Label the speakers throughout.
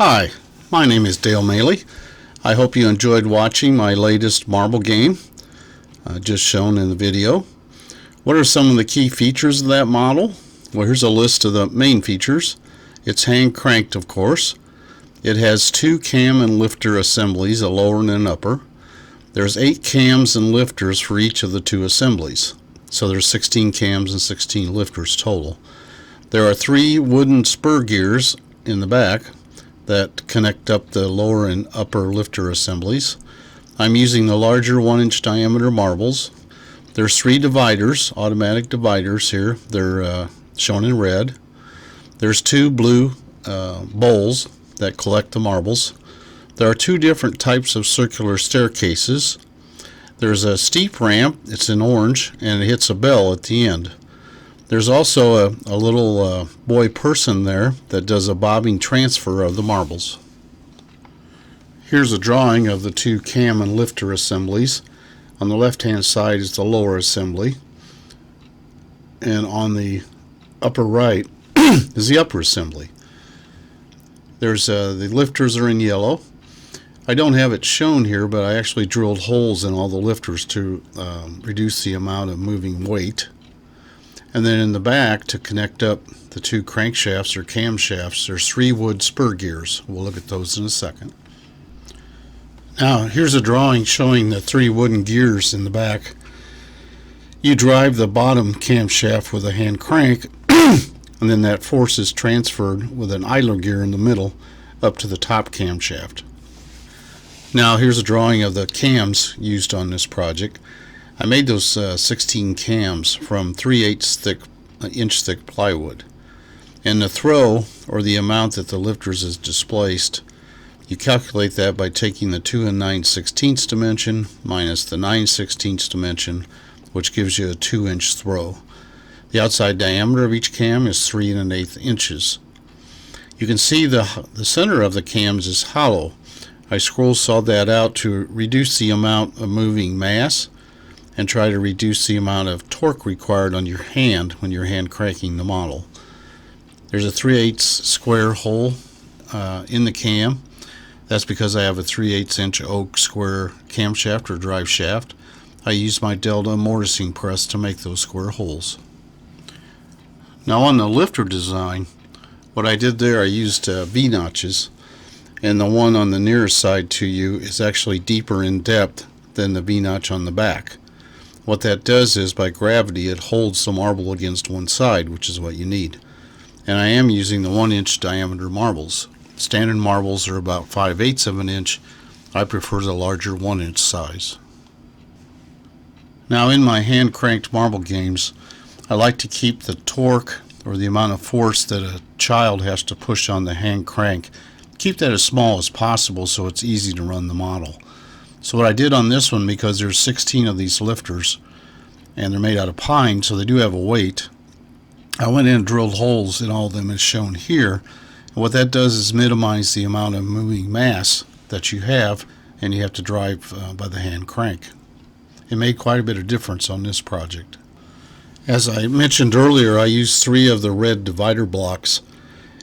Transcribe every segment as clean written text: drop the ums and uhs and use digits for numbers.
Speaker 1: Hi, my name is Dale Maley. I hope you enjoyed watching my latest marble game, just shown in the video. What are some of the key features of that model? Well, here's a list of the main features. It's hand cranked, of course. It has two cam and lifter assemblies, a lower and an upper. There's 8 cams and lifters for each of the two assemblies. So there's 16 cams and 16 lifters total. There are 3 wooden spur gears in the back that connect up the lower and upper lifter assemblies. I'm using the larger 1-inch diameter marbles. There's 3 dividers, automatic dividers here. They're shown in red. There's 2 blue bowls that collect the marbles. There are 2 different types of circular staircases. There's a steep ramp, it's in orange, and it hits a bell at the end. There's also a little boy person there that does a bobbing transfer of the marbles. Here's a drawing of the 2 cam and lifter assemblies. On the left hand side is the lower assembly, and on the upper right is the upper assembly. There's the lifters are in yellow. I don't have it shown here, but I actually drilled holes in all the lifters to reduce the amount of moving weight. And then in the back, to connect up the 2 crankshafts or camshafts, there's 3 wood spur gears. We'll look at those in a second. Now here's a drawing showing the 3 wooden gears in the back. You drive the bottom camshaft with a hand crank, and then that force is transferred with an idler gear in the middle up to the top camshaft. Now here's a drawing of the cams used on this project. I made those 16 cams from 3/8 inch thick plywood. And the throw, or the amount that the lifters is displaced, you calculate that by taking the 2 9/16 dimension minus the 9/16 dimension, which gives you a 2-inch throw. The outside diameter of each cam is 3 1/8 inches. You can see the center of the cams is hollow. I scroll sawed that out to reduce the amount of moving mass and try to reduce the amount of torque required on your hand when you're hand cranking the model. There's a 3/8 square hole in the cam. That's because I have a 3/8 inch oak square camshaft or drive shaft. I use my Delta mortising press to make those square holes. Now on the lifter design, what I did there, I used V-notches, and the one on the nearest side to you is actually deeper in depth than the V-notch on the back. What that does is, by gravity, it holds the marble against one side, which is what you need. And I am using the 1-inch diameter marbles. Standard marbles are about 5/8 of an inch. I prefer the larger 1-inch size. Now in my hand cranked marble games, I like to keep the torque, or the amount of force that a child has to push on the hand crank, keep that as small as possible so it's easy to run the model. So what I did on this one, because there's 16 of these lifters and they're made out of pine, so they do have a weight, I went in and drilled holes in all of them as shown here. And what that does is minimize the amount of moving mass that you have, and you have to drive by the hand crank. It made quite a bit of difference on this project. As I mentioned earlier, I used 3 of the red divider blocks,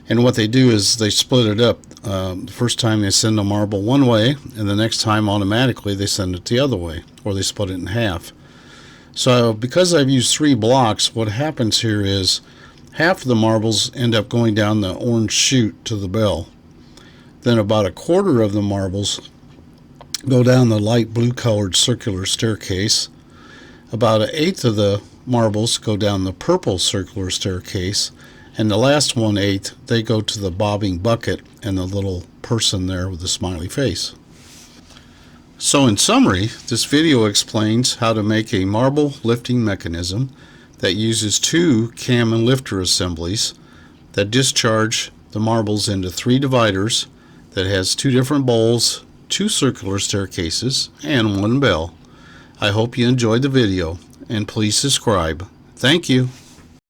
Speaker 1: and what they do is they split it up. The first time they send a marble one way, and the next time automatically they send it the other way, or they split it in half. So because I've used 3 blocks, what happens here is half of the marbles end up going down the orange chute to the bell. Then about a quarter of the marbles go down the light blue colored circular staircase. About 1/8 of the marbles go down the purple circular staircase, and the last 1/8 they go to the bobbing bucket and the little person there with the smiley face. So in summary, this video explains how to make a marble lifting mechanism that uses 2 cam and lifter assemblies that discharge the marbles into 3 dividers, that has 2 different bowls, 2 circular staircases, and 1 bell. I hope you enjoyed the video, and please subscribe. Thank you.